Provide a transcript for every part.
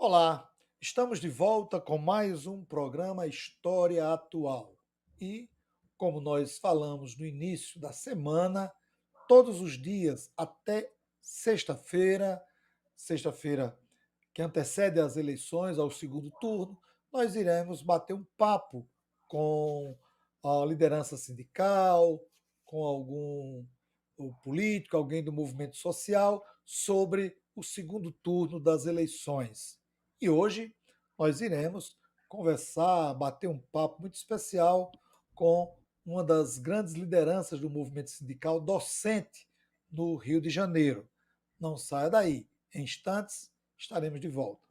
Olá, estamos de volta com mais um programa História Atual. E, como nós falamos no início da semana, todos os dias até sexta-feira que antecede as eleições, ao segundo turno, nós iremos bater um papo com a liderança sindical, com algum político, alguém do movimento social, sobre o segundo turno das eleições. E hoje nós iremos conversar, bater um papo muito especial com uma das grandes lideranças do movimento sindical docente no Rio de Janeiro. Não saia daí. Em instantes estaremos de volta.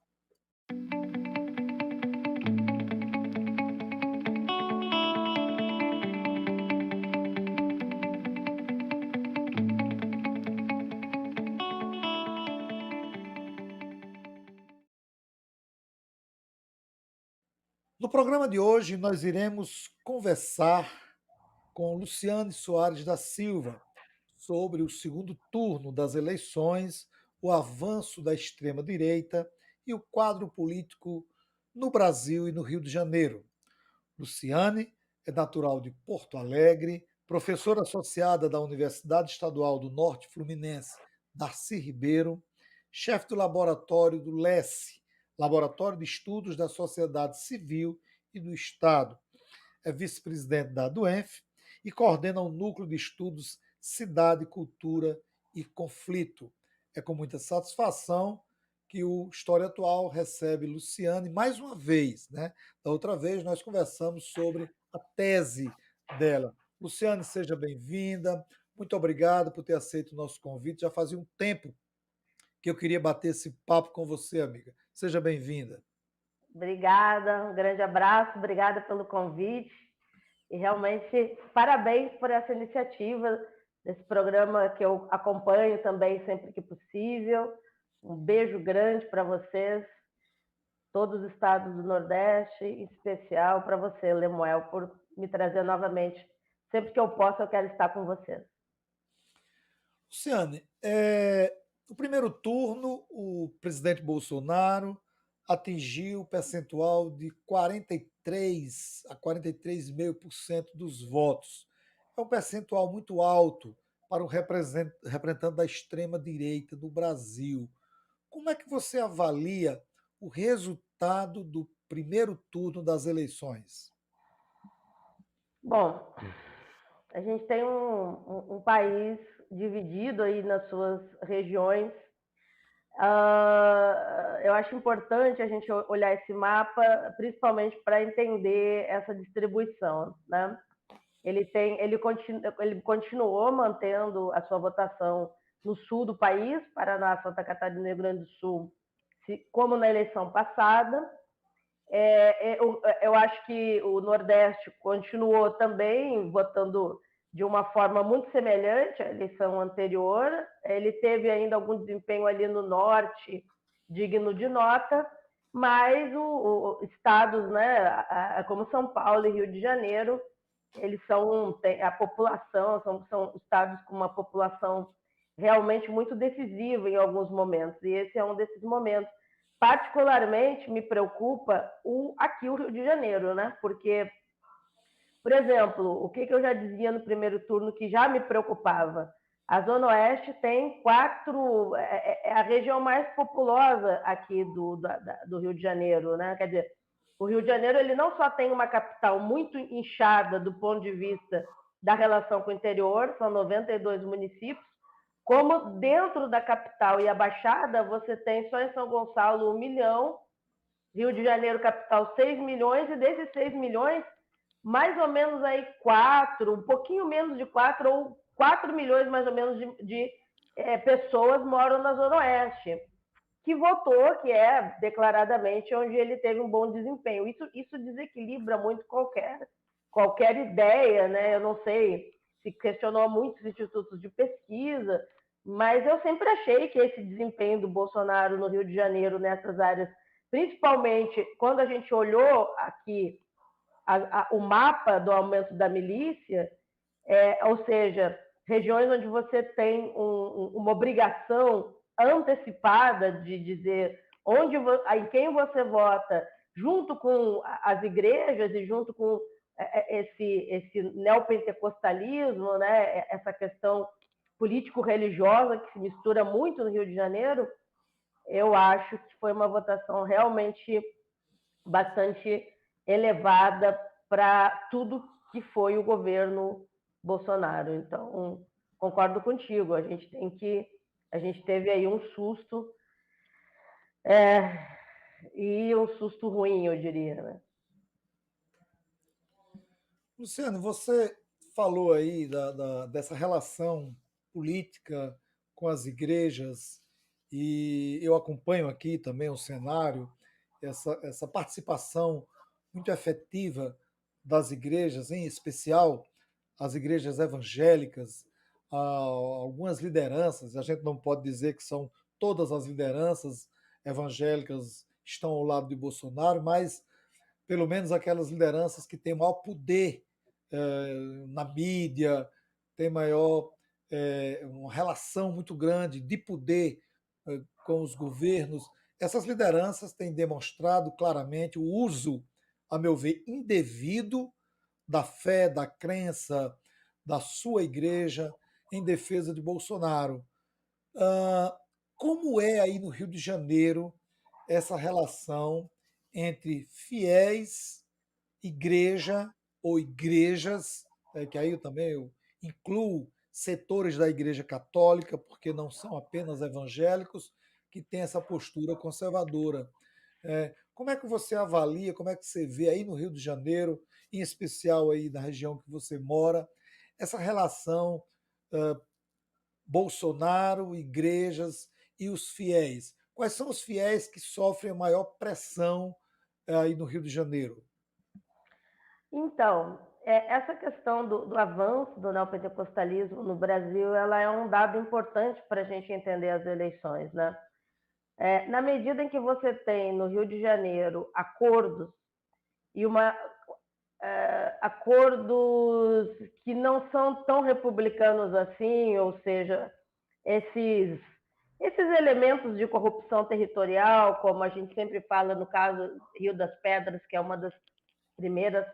No programa de hoje, nós iremos conversar com Luciane Soares da Silva sobre o segundo turno das eleições, o avanço da extrema-direita e o quadro político no Brasil e no Rio de Janeiro. Luciane é natural de Porto Alegre, professora associada da Universidade Estadual do Norte Fluminense, Darcy Ribeiro, chefe do laboratório do LESSE, Laboratório de Estudos da Sociedade Civil e do Estado. É vice-presidente da ADUENF e coordena o Núcleo de Estudos Cidade, Cultura e Conflito. É com muita satisfação que o História Atual recebe Luciane mais uma vez, né? Da outra vez nós conversamos sobre a tese dela. Luciane, seja bem-vinda. Muito obrigado por ter aceito o nosso convite. Já fazia um tempo que eu queria bater esse papo com você, amiga. Seja bem-vinda. Obrigada, um grande abraço, obrigada pelo convite e realmente parabéns por essa iniciativa desse programa que eu acompanho também sempre que possível. Um beijo grande para vocês, todos os estados do Nordeste, em especial para você, Lemuel, por me trazer novamente. Sempre que eu posso, eu quero estar com vocês. Luciane, no primeiro turno, o presidente Bolsonaro atingiu o percentual de 43 a 43,5% dos votos. É um percentual muito alto para o representante da extrema-direita do Brasil. Como é que você avalia o resultado do primeiro turno das eleições? Bom, a gente tem um país dividido aí nas suas regiões. Eu acho importante a gente olhar esse mapa, principalmente para entender essa distribuição, né? Ele continuou mantendo a sua votação no sul do país, Paraná, Santa Catarina e Rio Grande do Sul, como na eleição passada. Eu acho que o Nordeste continuou também votando de uma forma muito semelhante à eleição anterior. Ele teve ainda algum desempenho ali no Norte, digno de nota, mas estados, né, como São Paulo e Rio de Janeiro, eles são a população, são estados com uma população realmente muito decisiva em alguns momentos, e esse é um desses momentos. Particularmente me preocupa aqui o Rio de Janeiro, né? Porque, por exemplo, o que eu já dizia no primeiro turno que já me preocupava? A Zona Oeste tem é a região mais populosa aqui do Rio de Janeiro, né? Quer dizer, o Rio de Janeiro ele não só tem uma capital muito inchada do ponto de vista da relação com o interior, são 92 municípios, como dentro da capital e a Baixada, você tem só em São Gonçalo 1 milhão, Rio de Janeiro, capital, 6 milhões, e desses 6 milhões, mais ou menos aí 4, um pouquinho menos de 4, ou 4 milhões mais ou menos de pessoas moram na Zona Oeste, que votou, que é declaradamente onde ele teve um bom desempenho. Isso desequilibra muito qualquer ideia, né? Eu não sei, se questionou muitos institutos de pesquisa, mas eu sempre achei que esse desempenho do Bolsonaro no Rio de Janeiro, nessas áreas, principalmente quando a gente olhou aqui o mapa do aumento da milícia, ou seja, regiões onde você tem uma obrigação antecipada de dizer em quem você vota, junto com as igrejas e junto com esse neopentecostalismo, né, essa questão político-religiosa que se mistura muito no Rio de Janeiro, eu acho que foi uma votação realmente bastante elevada para tudo que foi o governo Bolsonaro. Então, concordo contigo, a gente teve aí um susto, e um susto ruim, eu diria, né? Luciano, você falou aí dessa relação política com as igrejas, e eu acompanho aqui também o cenário, essa participação muito efetiva das igrejas, em especial as igrejas evangélicas, algumas lideranças, a gente não pode dizer que são todas as lideranças evangélicas estão ao lado de Bolsonaro, mas pelo menos aquelas lideranças que têm maior poder na mídia, têm maior uma relação muito grande de poder com os governos. Essas lideranças têm demonstrado claramente o uso, a meu ver, indevido da fé, da crença, da sua igreja em defesa de Bolsonaro. Ah, como é aí no Rio de Janeiro essa relação entre fiéis, igreja ou igrejas, que aí eu também incluo setores da Igreja Católica, porque não são apenas evangélicos que têm essa postura conservadora. Como é que você avalia, como é que você vê aí no Rio de Janeiro, em especial aí na região que você mora, essa relação Bolsonaro, igrejas e os fiéis? Quais são os fiéis que sofrem a maior pressão aí no Rio de Janeiro? Então, essa questão do avanço do neopentecostalismo no Brasil, ela é um dado importante para a gente entender as eleições, né? Na medida em que você tem no Rio de Janeiro acordos e acordos que não são tão republicanos assim, ou seja, esses, esses elementos de corrupção territorial, como a gente sempre fala no caso Rio das Pedras, que é uma das primeiras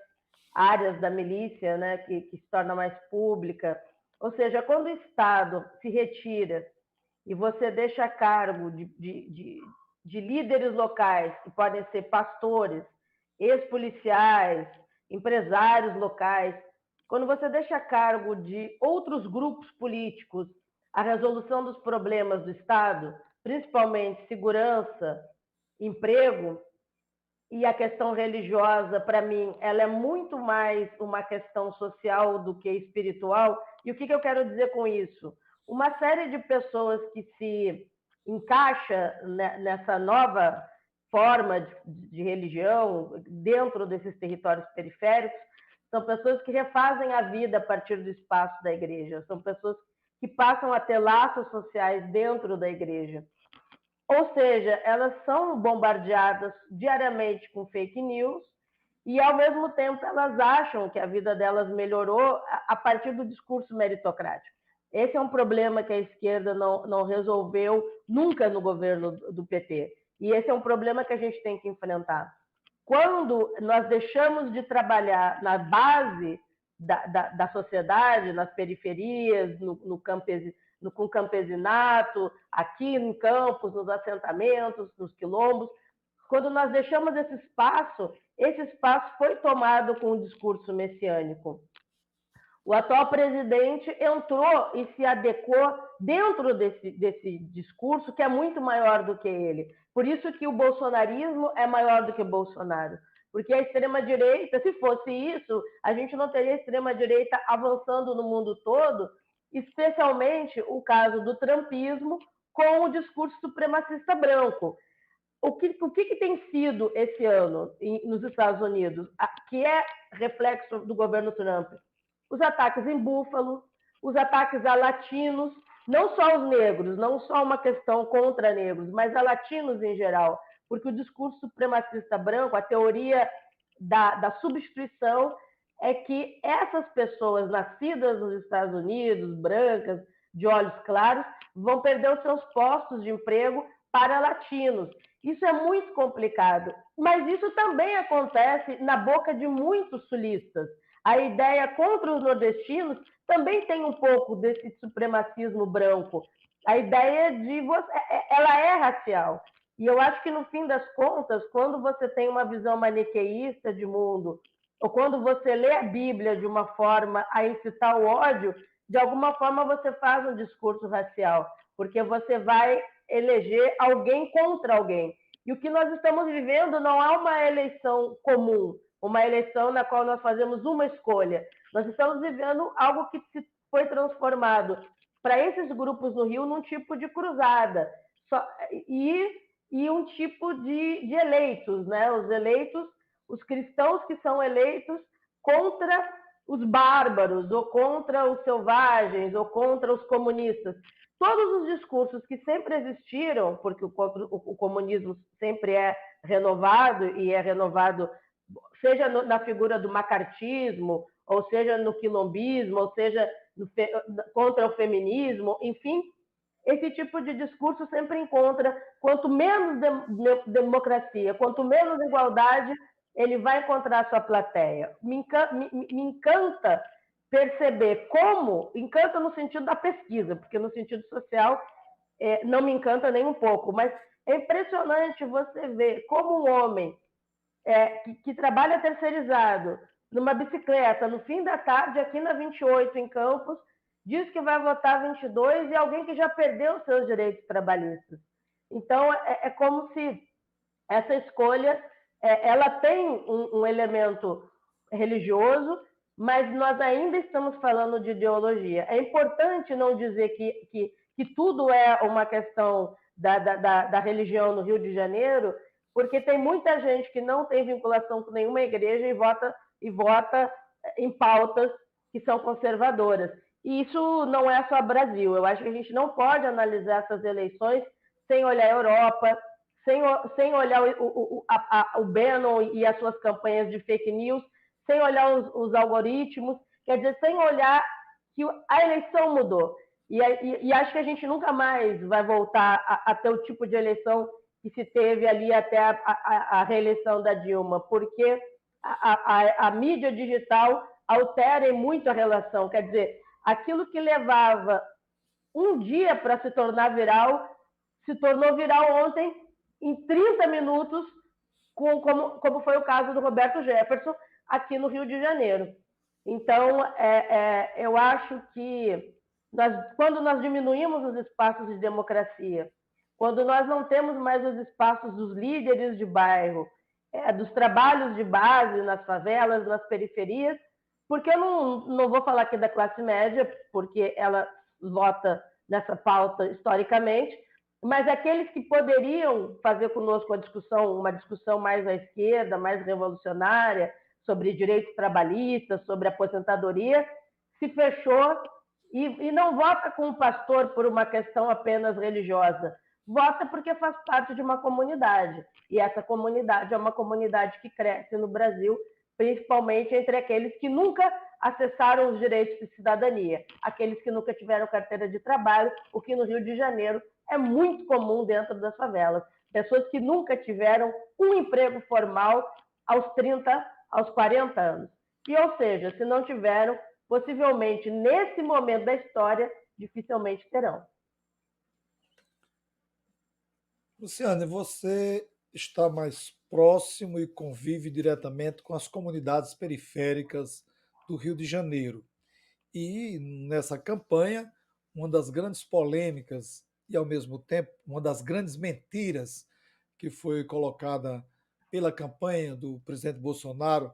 áreas da milícia, né, que se torna mais pública. Ou seja, quando o Estado se retira e você deixa a cargo de líderes locais, que podem ser pastores, ex-policiais, empresários locais, quando você deixa a cargo de outros grupos políticos a resolução dos problemas do Estado, principalmente segurança, emprego, e a questão religiosa, para mim, ela é muito mais uma questão social do que espiritual. E o que eu quero dizer com isso? Uma série de pessoas que se encaixa nessa nova forma de religião dentro desses territórios periféricos são pessoas que refazem a vida a partir do espaço da igreja, são pessoas que passam a ter laços sociais dentro da igreja. Ou seja, elas são bombardeadas diariamente com fake news e, ao mesmo tempo, elas acham que a vida delas melhorou a partir do discurso meritocrático. Esse é um problema que a esquerda não resolveu nunca no governo do PT. E esse é um problema que a gente tem que enfrentar. Quando nós deixamos de trabalhar na base da sociedade, nas periferias, com o campesinato, aqui em campos, nos assentamentos, nos quilombos, quando nós deixamos esse espaço foi tomado com o discurso messiânico. O atual presidente entrou e se adequou dentro desse discurso que é muito maior do que ele. Por isso que o bolsonarismo é maior do que o Bolsonaro. Porque a extrema-direita, se fosse isso, a gente não teria a extrema-direita avançando no mundo todo, especialmente o caso do trumpismo com o discurso supremacista branco. O que tem sido esse ano nos Estados Unidos, que é reflexo do governo Trump? Os ataques em Buffalo, os ataques a latinos, não só os negros, não só uma questão contra negros, mas a latinos em geral, porque o discurso supremacista branco, a teoria da substituição, é que essas pessoas nascidas nos Estados Unidos, brancas, de olhos claros, vão perder os seus postos de emprego para latinos. Isso é muito complicado, mas isso também acontece na boca de muitos sulistas. A ideia contra os nordestinos também tem um pouco desse supremacismo branco. A ideia de você, ela é racial. E eu acho que no fim das contas, quando você tem uma visão maniqueísta de mundo, ou quando você lê a Bíblia de uma forma a incitar o ódio, de alguma forma você faz um discurso racial, porque você vai eleger alguém contra alguém. E o que nós estamos vivendo não é uma eleição comum, uma eleição na qual nós fazemos uma escolha. Nós estamos vivendo algo que se foi transformado para esses grupos no Rio num tipo de cruzada. Só, e um tipo de eleitos, né? Os eleitos, os cristãos que são eleitos contra os bárbaros, ou contra os selvagens, ou contra os comunistas. Todos os discursos que sempre existiram, porque o comunismo sempre é renovado, e é renovado seja na figura do macartismo, ou seja no quilombismo, ou seja contra o feminismo, enfim, esse tipo de discurso sempre encontra, quanto menos democracia, quanto menos igualdade, ele vai encontrar a sua plateia. Me encanta perceber como, encanta no sentido da pesquisa, porque no sentido social não me encanta nem um pouco, mas é impressionante você ver como um homem que trabalha terceirizado numa bicicleta no fim da tarde aqui na 28 em Campos, diz que vai votar 22 e alguém que já perdeu os seus direitos trabalhistas. Então, é como se essa escolha ela tem um elemento religioso, mas nós ainda estamos falando de ideologia. É importante não dizer que tudo é uma questão da religião no Rio de Janeiro, porque tem muita gente que não tem vinculação com nenhuma igreja e vota em pautas que são conservadoras. E isso não é só Brasil. Eu acho que a gente não pode analisar essas eleições sem olhar a Europa, sem olhar o Bannon e as suas campanhas de fake news, sem olhar os algoritmos, quer dizer, sem olhar que a eleição mudou. E acho que a gente nunca mais vai voltar a ter o tipo de eleição que se teve ali até a reeleição da Dilma, porque a mídia digital altera muito a relação. Quer dizer, aquilo que levava um dia para se tornar viral, se tornou viral ontem em 30 minutos, como foi o caso do Roberto Jefferson aqui no Rio de Janeiro. Então, eu acho que quando nós diminuímos os espaços de democracia, quando nós não temos mais os espaços dos líderes de bairro, dos trabalhos de base nas favelas, nas periferias, porque eu não vou falar aqui da classe média, porque ela vota nessa pauta historicamente, mas aqueles que poderiam fazer conosco uma discussão mais à esquerda, mais revolucionária, sobre direitos trabalhistas, sobre aposentadoria, se fechou e não vota com o pastor por uma questão apenas religiosa, vota porque faz parte de uma comunidade. E essa comunidade é uma comunidade que cresce no Brasil, principalmente entre aqueles que nunca acessaram os direitos de cidadania, aqueles que nunca tiveram carteira de trabalho, o que no Rio de Janeiro é muito comum dentro das favelas. Pessoas que nunca tiveram um emprego formal aos 30, aos 40 anos. E, ou seja, se não tiveram, possivelmente nesse momento da história, dificilmente terão. Luciane, você está mais próximo e convive diretamente com as comunidades periféricas do Rio de Janeiro. E nessa campanha, uma das grandes polêmicas e, ao mesmo tempo, uma das grandes mentiras que foi colocada pela campanha do presidente Bolsonaro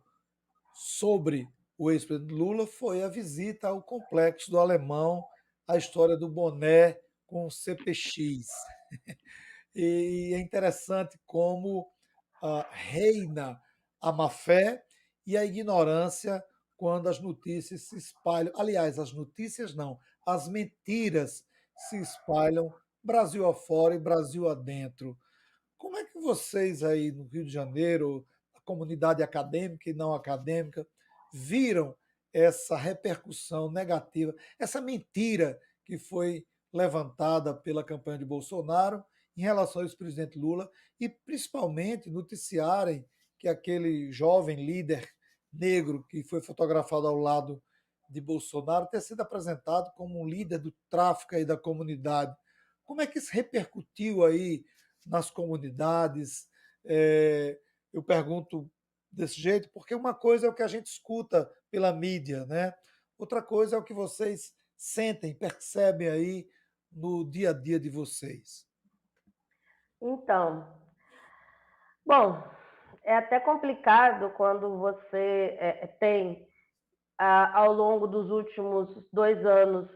sobre o ex-presidente Lula foi a visita ao Complexo do Alemão, a história do boné com CPX. E é interessante como reina a má-fé e a ignorância quando as notícias se espalham. Aliás, as notícias não, as mentiras se espalham Brasil afora e Brasil adentro. Como é que vocês aí no Rio de Janeiro, a comunidade acadêmica e não acadêmica, viram essa repercussão negativa, essa mentira que foi levantada pela campanha de Bolsonaro em relação ao ex-presidente Lula e principalmente noticiarem que aquele jovem líder negro que foi fotografado ao lado de Bolsonaro ter sido apresentado como um líder do tráfico aí da comunidade. Como é que isso repercutiu aí nas comunidades? É, eu pergunto desse jeito, porque uma coisa é o que a gente escuta pela mídia, né? Outra coisa é o que vocês sentem, percebem aí no dia a dia de vocês. Então, bom, é até complicado quando você tem, ao longo dos últimos 2 anos,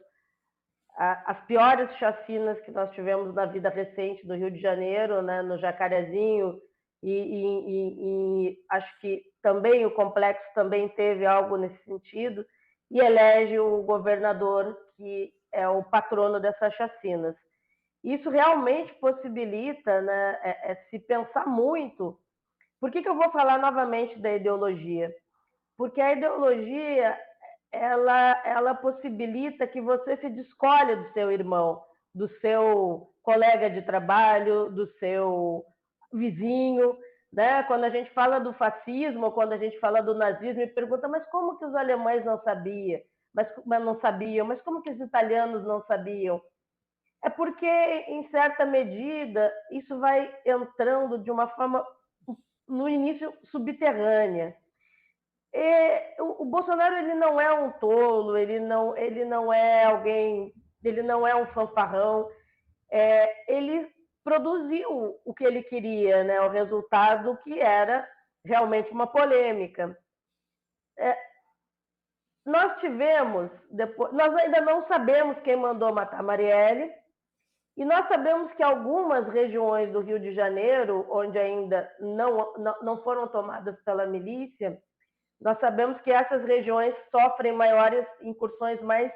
as piores chacinas que nós tivemos na vida recente do Rio de Janeiro, né, no Jacarezinho, e acho que também o complexo também teve algo nesse sentido, e elege o governador que é o patrono dessas chacinas. Isso realmente possibilita, né, se pensar muito. Por que eu vou falar novamente da ideologia? Porque a ideologia ela possibilita que você se descolhe do seu irmão, do seu colega de trabalho, do seu vizinho, né? Quando a gente fala do fascismo, quando a gente fala do nazismo, me pergunta, mas como que os alemães não sabiam? Mas não sabiam, mas como que os italianos não sabiam? É porque, em certa medida, isso vai entrando de uma forma, no início, subterrânea. O Bolsonaro ele não é um tolo, ele não é alguém, ele não é um fanfarrão. Ele produziu o que ele queria, né? O resultado que era realmente uma polêmica. É, nós tivemos, depois, nós ainda não sabemos quem mandou matar Marielle, e nós sabemos que algumas regiões do Rio de Janeiro, onde ainda não foram tomadas pela milícia, nós sabemos que essas regiões sofrem maiores incursões mais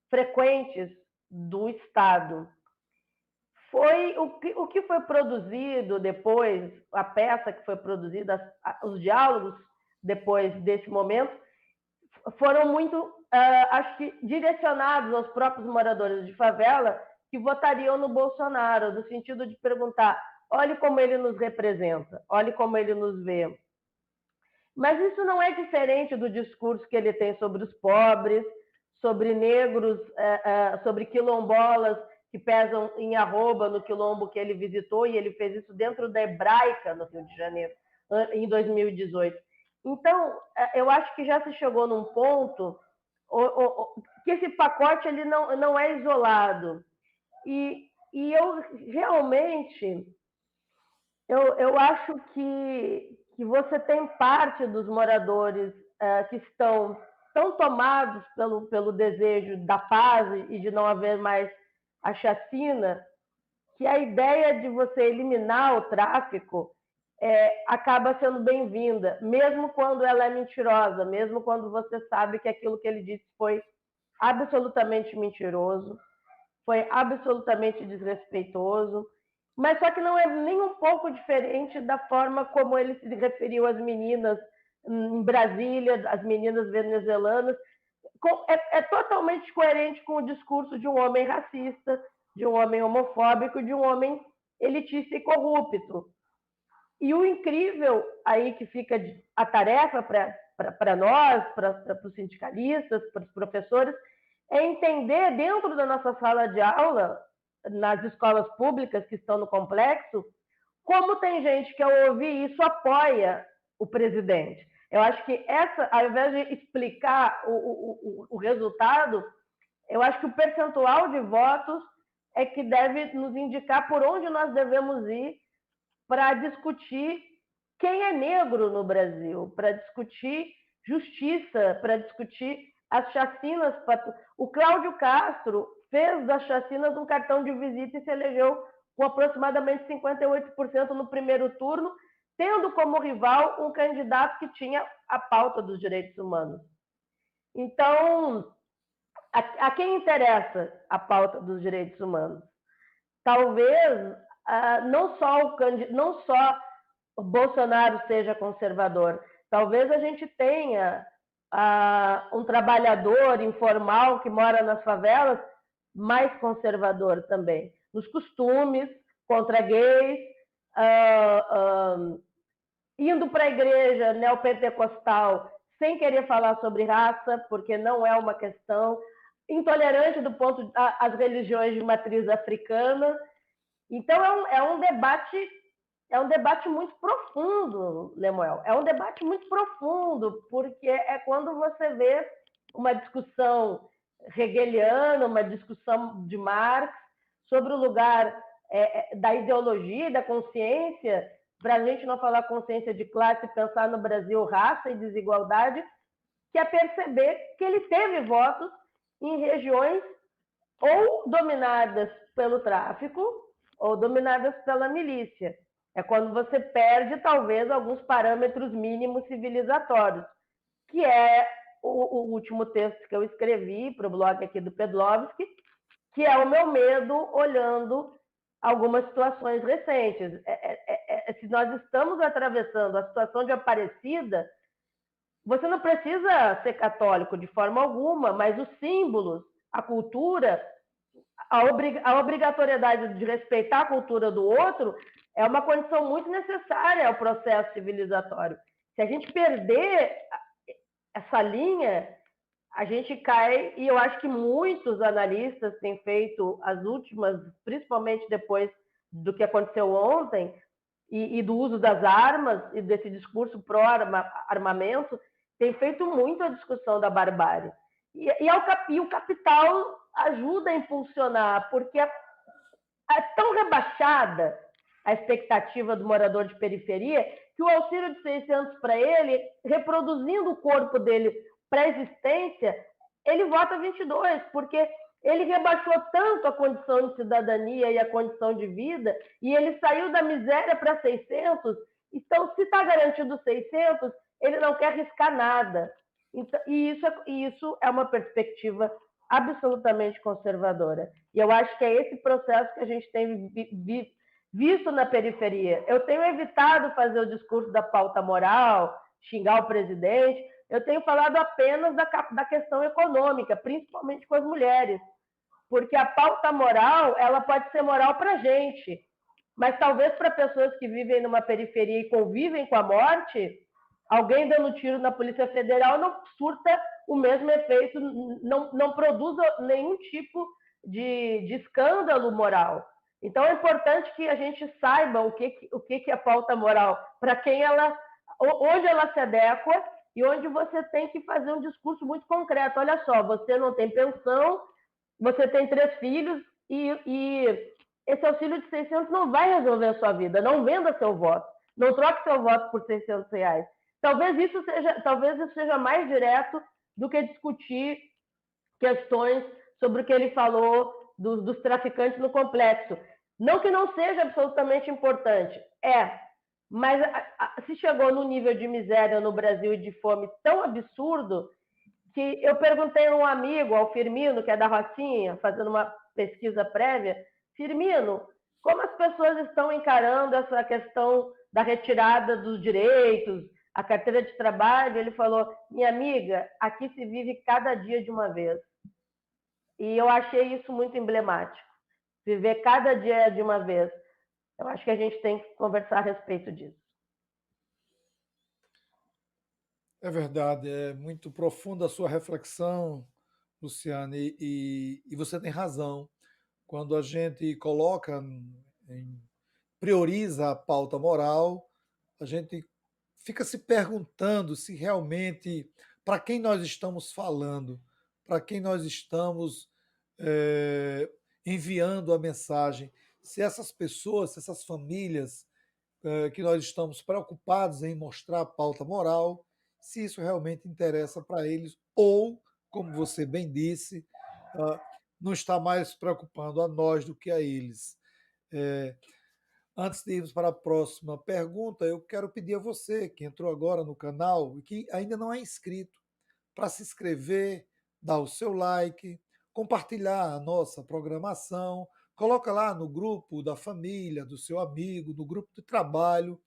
frequentes do Estado. Foi o que foi produzido depois, a peça que foi produzida, os diálogos depois desse momento, foram muito, acho que, direcionados aos próprios moradores de favela que votariam no Bolsonaro, no sentido de perguntar: olhe como ele nos representa, olhe como ele nos vê. Mas isso não é diferente do discurso que ele tem sobre os pobres, sobre negros, sobre quilombolas que pesam em arroba no quilombo que ele visitou, e ele fez isso dentro da Hebraica, no Rio de Janeiro, em 2018. Então, eu acho que já se chegou num ponto que esse pacote ele não é isolado. E eu realmente eu acho que você tem parte dos moradores que estão tão tomados pelo desejo da paz e de não haver mais a chacina, que a ideia de você eliminar o tráfico acaba sendo bem-vinda, mesmo quando ela é mentirosa, mesmo quando você sabe que aquilo que ele disse foi absolutamente mentiroso, foi absolutamente desrespeitoso, mas só que não é nem um pouco diferente da forma como ele se referiu às meninas em Brasília, as meninas venezuelanas. É totalmente coerente com o discurso de um homem racista, de um homem homofóbico, de um homem elitista e corrupto. E o incrível aí que fica a tarefa para nós, para os sindicalistas, para os professores, é entender dentro da nossa sala de aula, nas escolas públicas que estão no complexo, como tem gente que, ao ouvir isso, apoia o presidente. Eu acho que ao invés de explicar o resultado, eu acho que o percentual de votos é que deve nos indicar por onde nós devemos ir para discutir quem é negro no Brasil, para discutir justiça, para discutir as chacinas. O Cláudio Castro fez das chacinas um cartão de visita e se elegeu com aproximadamente 58% no primeiro turno, tendo como rival um candidato que tinha a pauta dos direitos humanos. Então, a quem interessa a pauta dos direitos humanos? Talvez não só o Bolsonaro seja conservador, talvez a gente tenha um trabalhador informal que mora nas favelas mais conservador também, nos costumes, contra gays, ah, ah, indo para a igreja neopentecostal sem querer falar sobre raça, porque não é uma questão, intolerante do ponto às religiões de matriz africana. Então é um debate muito profundo, Lemuel. É um debate muito profundo, porque é quando você vê uma discussão hegeliana, uma discussão de Marx sobre o lugar da ideologia e da consciência, para a gente não falar consciência de classe, pensar no Brasil raça e desigualdade, que é perceber que ele teve votos em regiões ou dominadas pelo tráfico ou dominadas pela milícia. É quando você perde, talvez, alguns parâmetros mínimos civilizatórios, que é o último texto que eu escrevi para o blog aqui do Pedlovski, que é o meu medo olhando algumas situações recentes. Se nós estamos atravessando a situação de Aparecida, você não precisa ser católico de forma alguma, mas os símbolos, a cultura, a obrigatoriedade de respeitar a cultura do outro é uma condição muito necessária ao processo civilizatório. Se a gente perder essa linha, a gente cai, e eu acho que muitos analistas têm feito as últimas, principalmente depois do que aconteceu ontem, e do uso das armas, e desse discurso pró-armamento, tem feito muito a discussão da barbárie. E o capital ajuda a impulsionar, porque é tão rebaixada a expectativa do morador de periferia que o auxílio de 600 para ele, reproduzindo o corpo dele para a existência, ele vota 22, porque ele rebaixou tanto a condição de cidadania e a condição de vida, e ele saiu da miséria para 600, então se está garantido 600, ele não quer arriscar nada. Então, isso é uma perspectiva absolutamente conservadora. E eu acho que é esse processo que a gente tem visto na periferia. Eu tenho evitado fazer o discurso da pauta moral, xingar o presidente, eu tenho falado apenas da questão econômica, principalmente com as mulheres, porque a pauta moral, ela pode ser moral para a gente, mas talvez para pessoas que vivem numa periferia e convivem com a morte, alguém dando tiro na Polícia Federal não surta o mesmo efeito, não produz nenhum tipo de escândalo moral. Então é importante que a gente saiba o que é pauta moral, para quem ela, onde ela se adequa e onde você tem que fazer um discurso muito concreto. Olha só, você não tem pensão, você tem 3 filhos e esse auxílio de 600 não vai resolver a sua vida. Não venda seu voto. Não troque seu voto por R$ 600. Talvez isso seja mais direto do que discutir questões sobre o que ele falou dos traficantes no complexo. Não que não seja absolutamente importante, mas se chegou no nível de miséria no Brasil e de fome tão absurdo que eu perguntei a um amigo, ao Firmino, que é da Rocinha, fazendo uma pesquisa prévia, Firmino, como as pessoas estão encarando essa questão da retirada dos direitos, a carteira de trabalho? Ele falou, minha amiga, aqui se vive cada dia de uma vez. E eu achei isso muito emblemático, viver cada dia de uma vez. Eu acho que a gente tem que conversar a respeito disso. É verdade, é muito profunda a sua reflexão, Luciane, e você tem razão. Quando a gente coloca, prioriza a pauta moral, a gente fica se perguntando se realmente para quem nós estamos falando, para quem nós estamos enviando a mensagem, se essas pessoas, se essas famílias que nós estamos preocupados em mostrar a pauta moral, se isso realmente interessa para eles, ou, como você bem disse, não está mais preocupando a nós do que a eles. Antes de irmos para a próxima pergunta, eu quero pedir a você que entrou agora no canal e que ainda não é inscrito, para se inscrever, dar o seu like, compartilhar a nossa programação, coloca lá no grupo da família, do seu amigo, no grupo de trabalho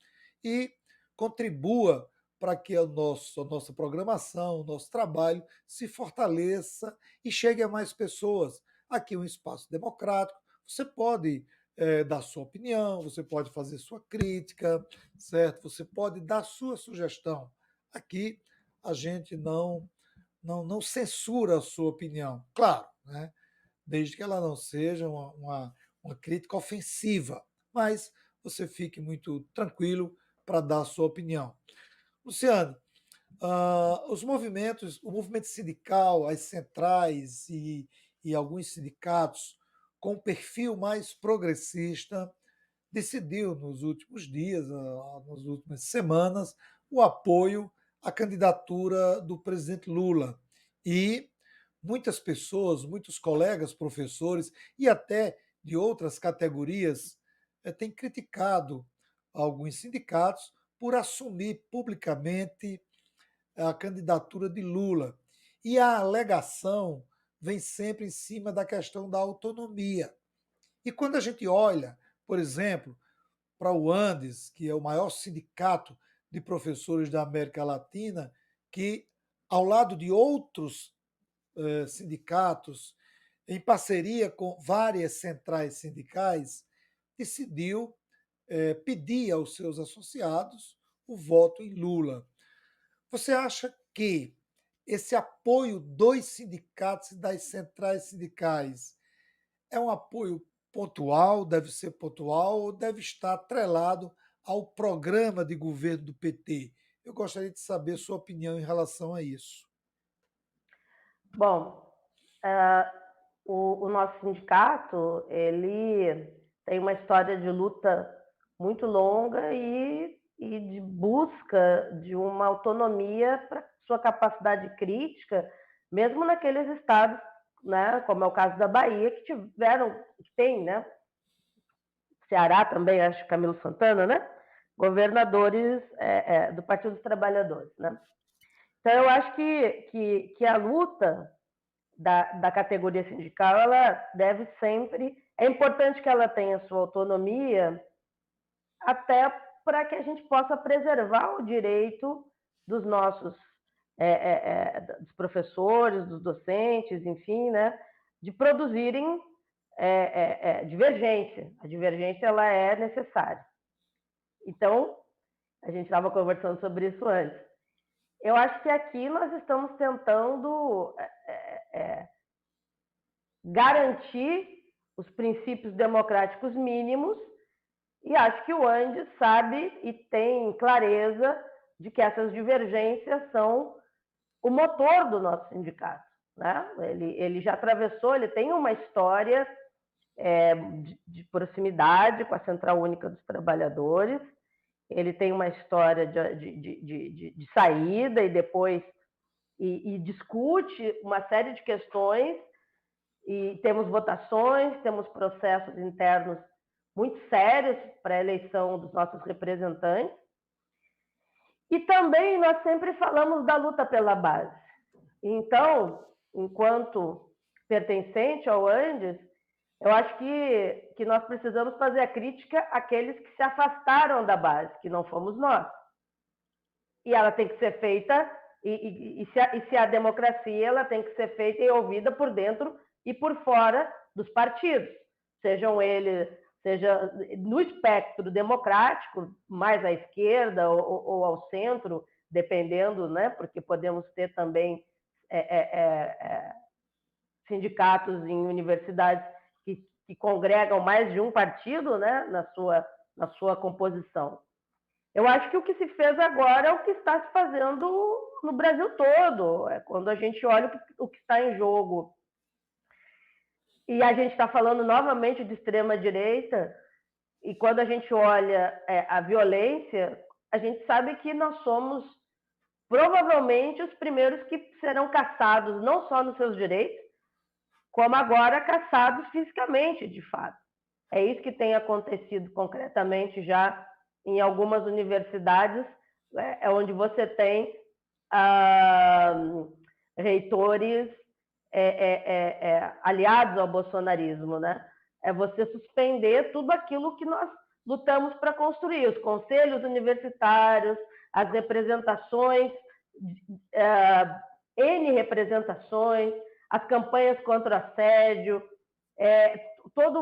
e contribua para que a nossa programação, o nosso trabalho se fortaleça e chegue a mais pessoas. Aqui é um espaço democrático, você pode dar sua opinião, você pode fazer sua crítica, certo? Você pode dar sua sugestão. Aqui a gente não censura a sua opinião, claro, né? Desde que ela não seja uma crítica ofensiva, mas você fique muito tranquilo para dar a sua opinião. Luciano, o movimento sindical, as centrais e alguns sindicatos com perfil mais progressista decidiu nos últimos dias, nas últimas semanas, o apoio à candidatura do presidente Lula. E muitas pessoas, muitos colegas, professores e até de outras categorias têm criticado alguns sindicatos por assumir publicamente a candidatura de Lula. E a alegação vem sempre em cima da questão da autonomia. E quando a gente olha, por exemplo, para o Andes, que é o maior sindicato de professores da América Latina, que, ao lado de outros sindicatos, em parceria com várias centrais sindicais, decidiu pedir aos seus associados o voto em Lula. Você acha que esse apoio dos sindicatos e das centrais sindicais é um apoio pontual, deve ser pontual ou deve estar atrelado ao programa de governo do PT? Eu gostaria de saber sua opinião em relação a isso. Bom, o nosso sindicato, ele tem uma história de luta muito longa e de busca de uma autonomia para sua capacidade crítica, mesmo naqueles estados, né, como é o caso da Bahia, que tem, né, Ceará também, acho que Camilo Santana, né, governadores do Partido dos Trabalhadores, né. Então, eu acho que a luta da categoria sindical, ela deve sempre. É importante que ela tenha sua autonomia, até para que a gente possa preservar o direito dos nossos dos professores, dos docentes, enfim, né, de produzirem divergência. A divergência ela é necessária. Então, a gente estava conversando sobre isso antes. Eu acho que aqui nós estamos tentando garantir os princípios democráticos mínimos, e acho que o Andes sabe e tem clareza de que essas divergências são o motor do nosso sindicato. Né? Ele já atravessou, ele tem uma história de proximidade com a Central Única dos Trabalhadores, ele tem uma história de saída e depois e discute uma série de questões, e temos votações, temos processos internos muito sérios para a eleição dos nossos representantes. E também nós sempre falamos da luta pela base. Então, enquanto pertencente ao Andes, eu acho que nós precisamos fazer a crítica àqueles que se afastaram da base, que não fomos nós. E ela tem que ser feita, e se a democracia, ela tem que ser feita e ouvida por dentro e por fora dos partidos, seja no espectro democrático, mais à esquerda ou ao centro, dependendo, né? Porque podemos ter também sindicatos em universidades que congregam mais de um partido, né? Na sua composição. Eu acho que o que se fez agora é o que está se fazendo no Brasil todo. Quando a gente olha o que está em jogo, e a gente está falando novamente de extrema-direita, e quando a gente olha a violência, a gente sabe que nós somos provavelmente os primeiros que serão caçados, não só nos seus direitos, como agora caçados fisicamente, de fato. É isso que tem acontecido concretamente já em algumas universidades, onde você tem reitores aliados ao bolsonarismo, né? É você suspender tudo aquilo que nós lutamos para construir, os conselhos universitários, as representações, N representações, as campanhas contra o assédio, toda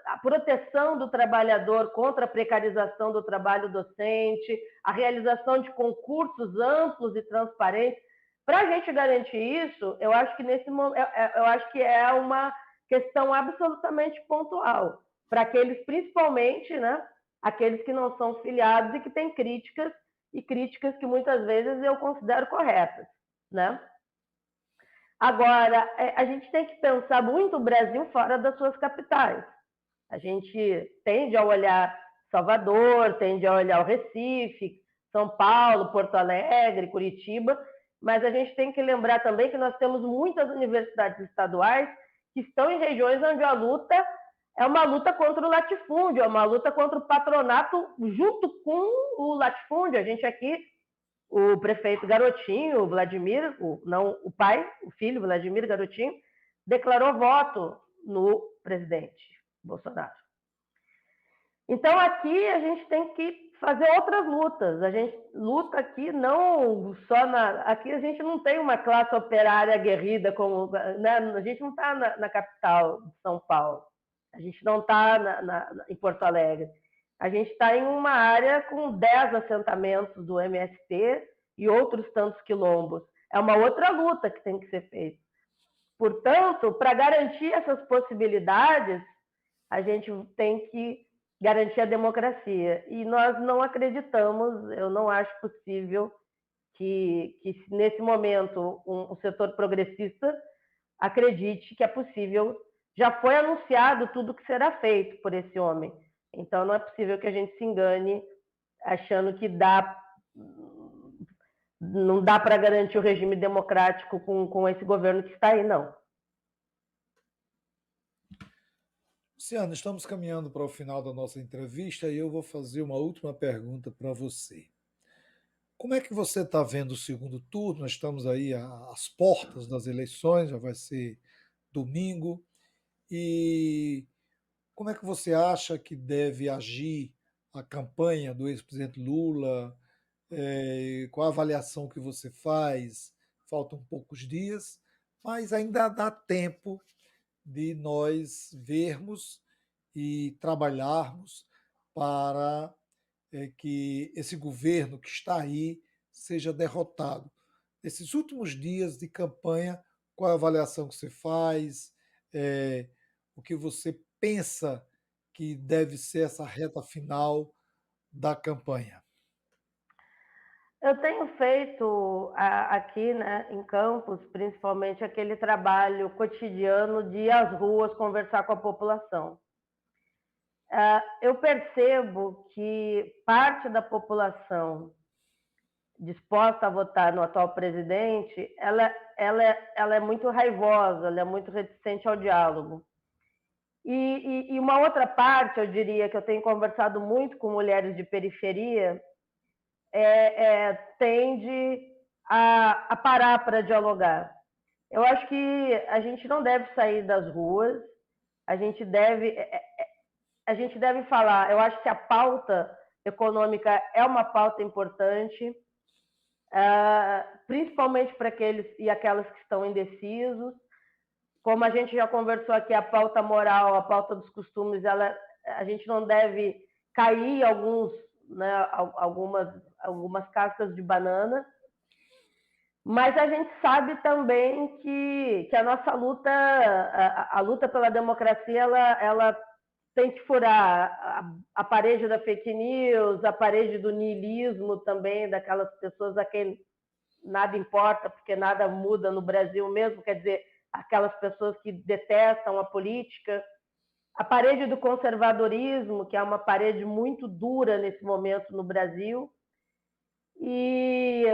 a proteção do trabalhador contra a precarização do trabalho docente, a realização de concursos amplos e transparentes. Para a gente garantir isso, eu acho que eu acho que é uma questão absolutamente pontual para aqueles, principalmente, né, aqueles que não são filiados e que têm críticas, e críticas que muitas vezes eu considero corretas, né? Agora, a gente tem que pensar muito o Brasil fora das suas capitais. A gente tende a olhar Salvador, tende a olhar o Recife, São Paulo, Porto Alegre, Curitiba, mas a gente tem que lembrar também que nós temos muitas universidades estaduais que estão em regiões onde a luta é uma luta contra o latifúndio, é uma luta contra o patronato junto com o latifúndio. A gente aqui, o prefeito Garotinho, o Vladimir, o pai, o filho, Vladimir Garotinho, declarou voto no presidente Bolsonaro. Então, aqui a gente tem que fazer outras lutas. A gente luta aqui não só na... Aqui a gente não tem uma classe operária aguerrida, como, né? A gente não está na capital de São Paulo. A gente não está em Porto Alegre. A gente está em uma área com 10 assentamentos do MST e outros tantos quilombos. É uma outra luta que tem que ser feita. Portanto, para garantir essas possibilidades, a gente tem que garantir a democracia. E nós não acreditamos, eu não acho possível que nesse momento, um setor progressista acredite que é possível. Já foi anunciado tudo que será feito por esse homem. Então, não é possível que a gente se engane achando que não dá para garantir o regime democrático com esse governo que está aí, não. Luciano, estamos caminhando para o final da nossa entrevista e eu vou fazer uma última pergunta para você. Como é que você está vendo o segundo turno? Nós estamos aí às portas das eleições, já vai ser domingo. E como é que você acha que deve agir a campanha do ex-presidente Lula? Qual a avaliação que você faz? Faltam poucos dias, mas ainda dá tempo de nós vermos e trabalharmos para que esse governo que está aí seja derrotado. Nesses últimos dias de campanha, qual a avaliação que você faz? O que você pensa que deve ser essa reta final da campanha? Eu tenho feito aqui, né, em Campos, principalmente, aquele trabalho cotidiano de ir às ruas conversar com a população. Eu percebo que parte da população disposta a votar no atual presidente, ela é muito raivosa, ela é muito reticente ao diálogo. E uma outra parte, eu diria, que eu tenho conversado muito com mulheres de periferia, tende a parar para dialogar. Eu acho que a gente não deve sair das ruas, a gente deve falar. Eu acho que a pauta econômica é uma pauta importante, principalmente para aqueles e aquelas que estão indecisos. Como a gente já conversou aqui, a pauta moral, a pauta dos costumes, a gente não deve cair algumas cascas de banana, mas a gente sabe também que a nossa luta, a luta pela democracia, ela tem que furar a parede da fake news, a parede do niilismo também, daquelas pessoas a quem nada importa, porque nada muda no Brasil mesmo, quer dizer, aquelas pessoas que detestam a política, a parede do conservadorismo, que é uma parede muito dura nesse momento no Brasil, e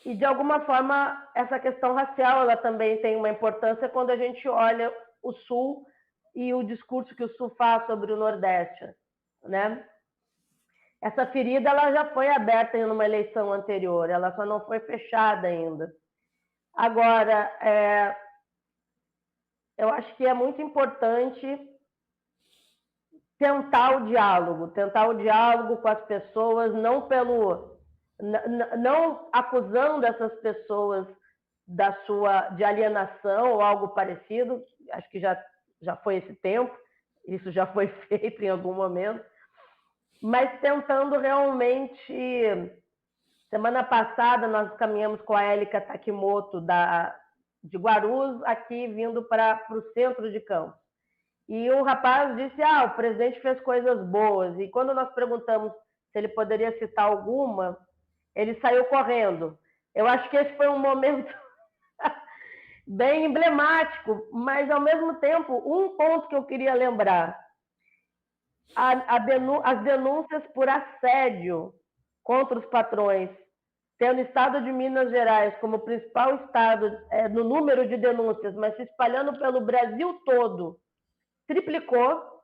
de alguma forma essa questão racial ela também tem uma importância quando a gente olha o Sul e o discurso que o Sul faz sobre o Nordeste, né? Essa ferida ela já foi aberta em uma eleição anterior, ela só não foi fechada ainda. Agora, eu acho que é muito importante tentar o diálogo com as pessoas, não acusando essas pessoas de alienação ou algo parecido. Acho que já já foi esse tempo, isso já foi feito em algum momento, mas tentando realmente. Semana passada nós caminhamos com a Élica Takimoto de Guarulhos, aqui vindo para o centro de Campos. E um rapaz disse, o presidente fez coisas boas. E quando nós perguntamos se ele poderia citar alguma, ele saiu correndo. Eu acho que esse foi um momento bem emblemático, mas, ao mesmo tempo, um ponto que eu queria lembrar. As denúncias por assédio contra os patrões, tendo o estado de Minas Gerais como principal estado no número de denúncias, mas se espalhando pelo Brasil todo, triplicou.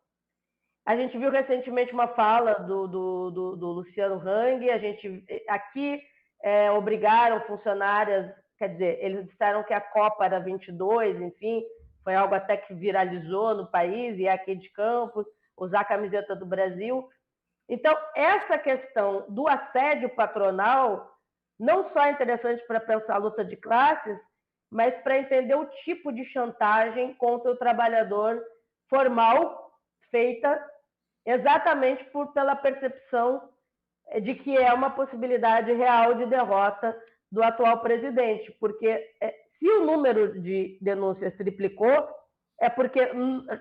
A gente viu recentemente uma fala do Luciano Hang, a gente aqui obrigaram funcionárias, quer dizer, eles disseram que a Copa era 22, enfim, foi algo até que viralizou no país, e aqui de Campos, usar a camiseta do Brasil. Então, essa questão do assédio patronal não só é interessante para pensar a luta de classes, mas para entender o tipo de chantagem contra o trabalhador formal feita exatamente pela percepção de que é uma possibilidade real de derrota do atual presidente, porque se o número de denúncias triplicou, é porque,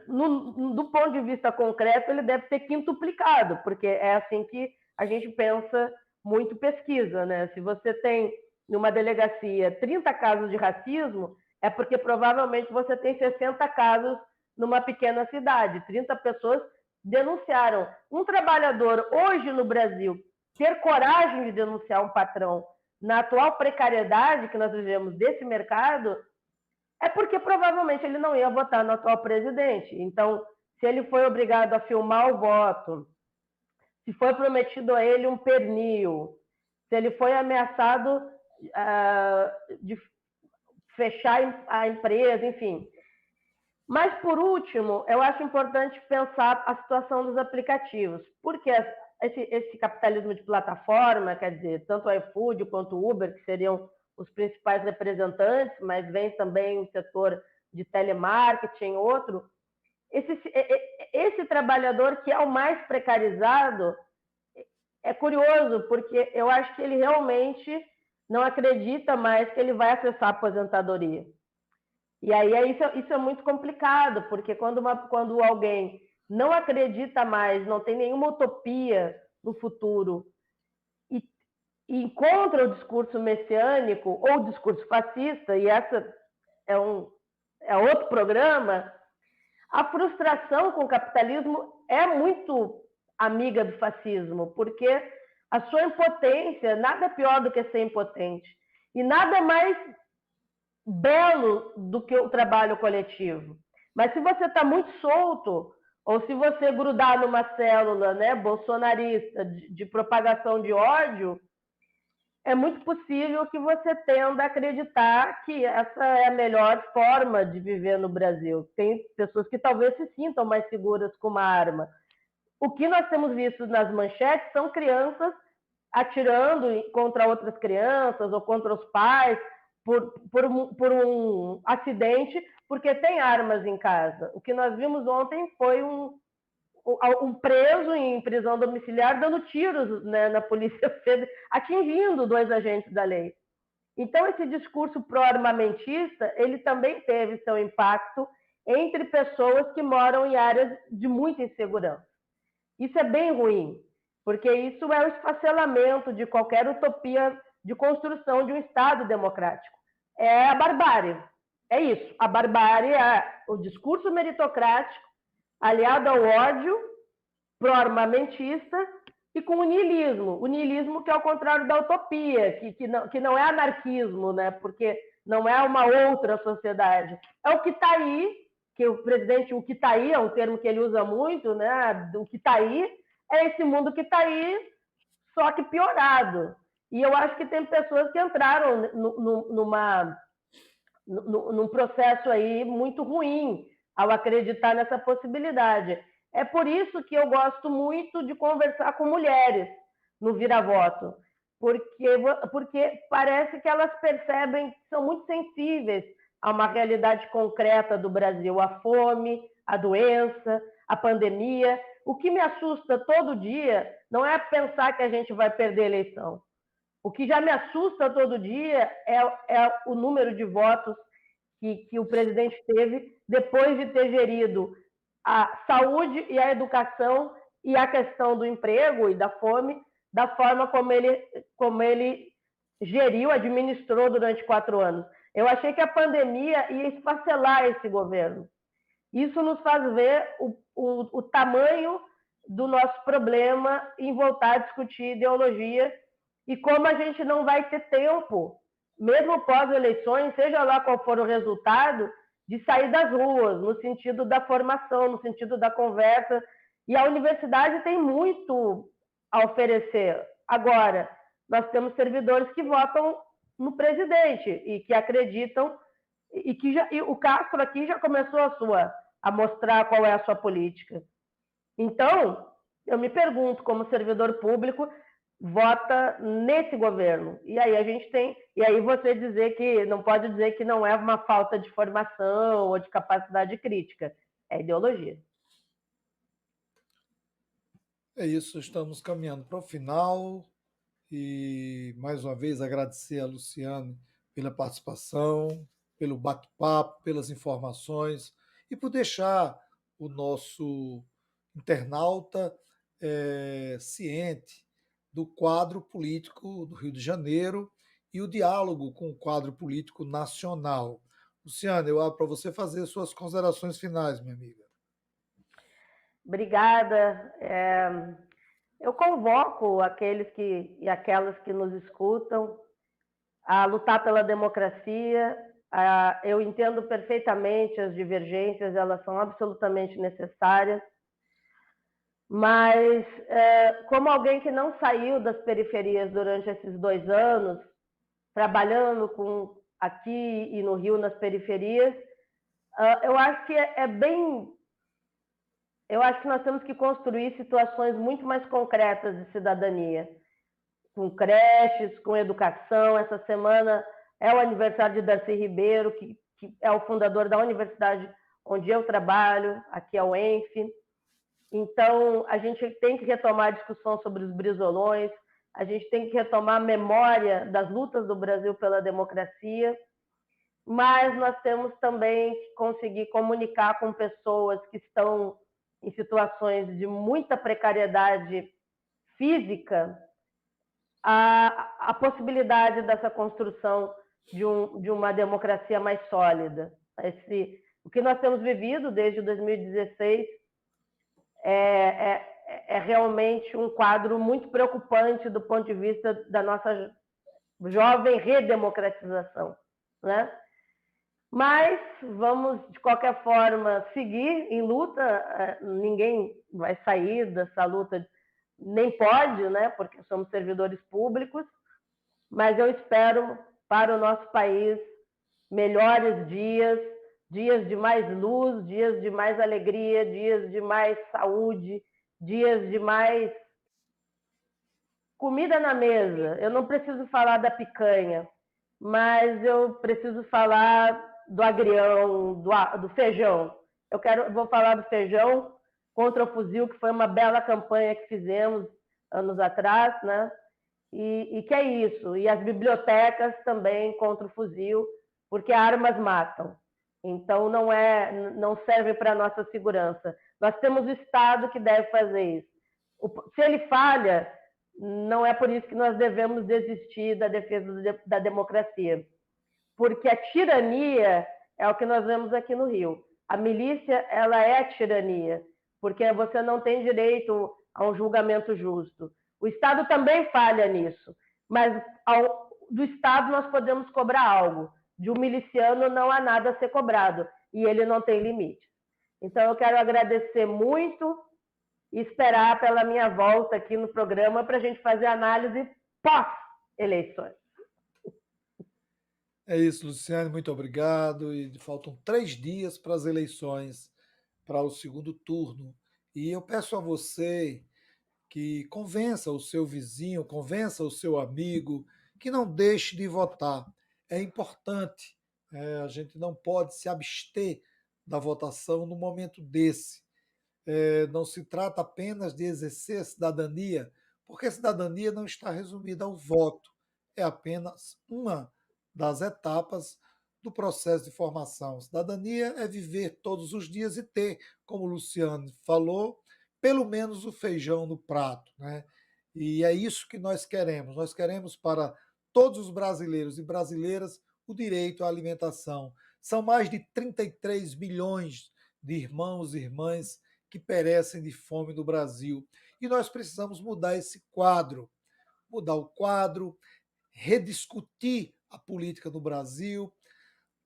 do ponto de vista concreto, ele deve ter quintuplicado, porque é assim que a gente pensa muito pesquisa, né? Se você tem numa delegacia 30 casos de racismo, é porque provavelmente você tem 60 casos numa pequena cidade. 30 pessoas denunciaram. Um trabalhador hoje no Brasil ter coragem de denunciar um patrão na atual precariedade que nós vivemos desse mercado, é porque provavelmente ele não ia votar no atual presidente. Então, se ele foi obrigado a filmar o voto, se foi prometido a ele um pernil, se ele foi ameaçado de fechar a empresa, enfim. Mas, por último, eu acho importante pensar a situação dos aplicativos, porque esse capitalismo de plataforma, quer dizer, tanto o iFood quanto o Uber, que seriam os principais representantes, mas vem também o setor de telemarketing, outro. Esse trabalhador que é o mais precarizado é curioso, porque eu acho que ele realmente não acredita mais que ele vai acessar a aposentadoria. E aí isso é muito complicado, porque quando alguém não acredita mais, não tem nenhuma utopia no futuro, e encontra o discurso messiânico ou o discurso fascista, e essa é outro programa, a frustração com o capitalismo é muito amiga do fascismo, porque a sua impotência, nada é pior do que ser impotente, e nada mais belo do que o trabalho coletivo. Mas se você está muito solto, ou se você grudar numa célula, né, bolsonarista de propagação de ódio, é muito possível que você tenda a acreditar que essa é a melhor forma de viver no Brasil. Tem pessoas que talvez se sintam mais seguras com uma arma. O que nós temos visto nas manchetes são crianças atirando contra outras crianças ou contra os pais por um acidente, porque tem armas em casa. O que nós vimos ontem foi um preso em prisão domiciliar dando tiros, né, na Polícia Federal, atingindo 2 agentes da lei. Então, esse discurso pró-armamentista, ele também teve seu impacto entre pessoas que moram em áreas de muita insegurança. Isso é bem ruim, porque isso é o esfacelamento de qualquer utopia de construção de um Estado democrático. É a barbárie. É isso. A barbárie é o discurso meritocrático aliado ao ódio pró-armamentista e com o niilismo. O niilismo que é o contrário da utopia, que não é anarquismo, né? Porque não é uma outra sociedade. É o que está aí, que o presidente, o que está aí, é um termo que ele usa muito, né? O que está aí é esse mundo que está aí, só que piorado. E eu acho que tem pessoas que entraram num processo aí muito ruim ao acreditar nessa possibilidade. É por isso que eu gosto muito de conversar com mulheres no Vira-Voto, porque parece que elas percebem que são muito sensíveis a uma realidade concreta do Brasil, a fome, a doença, a pandemia. O que me assusta todo dia não é pensar que a gente vai perder a eleição. O que já me assusta todo dia é o número de votos que o presidente teve depois de ter gerido a saúde e a educação e a questão do emprego e da fome, da forma como ele geriu, administrou durante 4 anos. Eu achei que a pandemia ia esfacelar esse governo. Isso nos faz ver o tamanho do nosso problema em voltar a discutir ideologia e como a gente não vai ter tempo, mesmo pós-eleições, seja lá qual for o resultado, de sair das ruas, no sentido da formação, no sentido da conversa. E a universidade tem muito a oferecer. Agora, nós temos servidores que votam no presidente e que acreditam e o Castro aqui já começou a mostrar qual é a sua política. Então, eu me pergunto, como servidor público, vota nesse governo. E aí a gente tem, e aí você dizer que não pode dizer que não é uma falta de formação ou de capacidade crítica, é ideologia. É isso, estamos caminhando para o final e mais uma vez agradecer a Luciane pela participação, pelo bate-papo, pelas informações e por deixar o nosso internauta ciente do quadro político do Rio de Janeiro e o diálogo com o quadro político nacional. Luciane, eu abro para você fazer suas considerações finais, minha amiga. Obrigada. Eu convoco aqueles e aquelas que nos escutam a lutar pela democracia. Eu entendo perfeitamente as divergências, elas são absolutamente necessárias, mas como alguém que não saiu das periferias durante esses 2 anos, trabalhando aqui e no Rio, nas periferias, eu acho que eu acho que nós temos que construir situações muito mais concretas de cidadania, com creches, com educação. Essa semana é o aniversário de Darcy Ribeiro, que é o fundador da universidade onde eu trabalho, aqui é o ENF. Então, a gente tem que retomar a discussão sobre os brisolões, a gente tem que retomar a memória das lutas do Brasil pela democracia, mas nós temos também que conseguir comunicar com pessoas que estão em situações de muita precariedade física a possibilidade dessa construção de uma democracia mais sólida. O que nós temos vivido desde 2016 é realmente um quadro muito preocupante do ponto de vista da nossa jovem redemocratização, né? Mas vamos, de qualquer forma, seguir em luta. Ninguém vai sair dessa luta, nem pode, né? Porque somos servidores públicos, mas eu espero para o nosso país melhores dias, dias de mais luz, dias de mais alegria, dias de mais saúde, dias de mais comida na mesa. Eu não preciso falar da picanha, mas eu preciso falar do agrião, do feijão. Vou falar do feijão contra o fuzil, que foi uma bela campanha que fizemos anos atrás, né? E que é isso. E as bibliotecas também contra o fuzil, porque armas matam. Então não serve para a nossa segurança. Nós temos o Estado que deve fazer isso. Se ele falha, não é por isso que nós devemos desistir da defesa da democracia. Porque a tirania é o que nós vemos aqui no Rio. A milícia, ela é a tirania, porque você não tem direito a um julgamento justo. O Estado também falha nisso, mas do Estado nós podemos cobrar algo. De um miliciano não há nada a ser cobrado, e ele não tem limite. Então eu quero agradecer muito e esperar pela minha volta aqui no programa para a gente fazer análise pós-eleições. É isso, Luciane, muito obrigado. E faltam 3 dias para as eleições, para o segundo turno. E eu peço a você que convença o seu vizinho, convença o seu amigo, que não deixe de votar. É importante, a gente não pode se abster da votação no momento desse. Não se trata apenas de exercer a cidadania, porque a cidadania não está resumida ao voto, é apenas uma das etapas do processo de formação. Cidadania é viver todos os dias e ter, como o Luciano falou, pelo menos o feijão no prato, né? E é isso que nós queremos. Nós queremos para todos os brasileiros e brasileiras o direito à alimentação. São mais de 33 milhões de irmãos e irmãs que perecem de fome no Brasil. E nós precisamos mudar esse quadro, mudar o quadro, rediscutir a política no Brasil,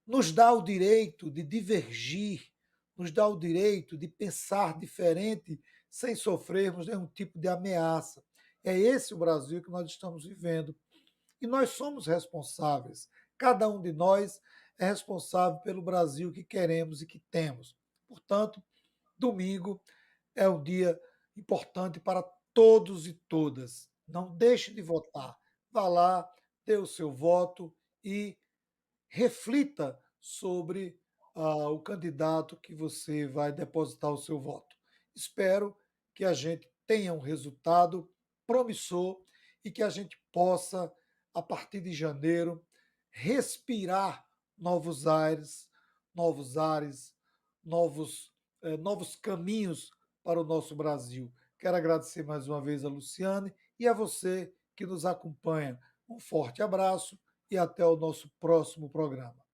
nos dá o direito de divergir, nos dá o direito de pensar diferente sem sofrermos nenhum tipo de ameaça. É esse o Brasil que nós estamos vivendo. E nós somos responsáveis. Cada um de nós é responsável pelo Brasil que queremos e que temos. Portanto, domingo é um dia importante para todos e todas. Não deixe de votar. Vá lá, dê o seu voto e reflita sobre o candidato que você vai depositar o seu voto. Espero que a gente tenha um resultado promissor e que a gente possa, a partir de janeiro, respirar novos ares, novos caminhos para o nosso Brasil. Quero agradecer mais uma vez a Luciane e a você que nos acompanha. Um forte abraço e até o nosso próximo programa.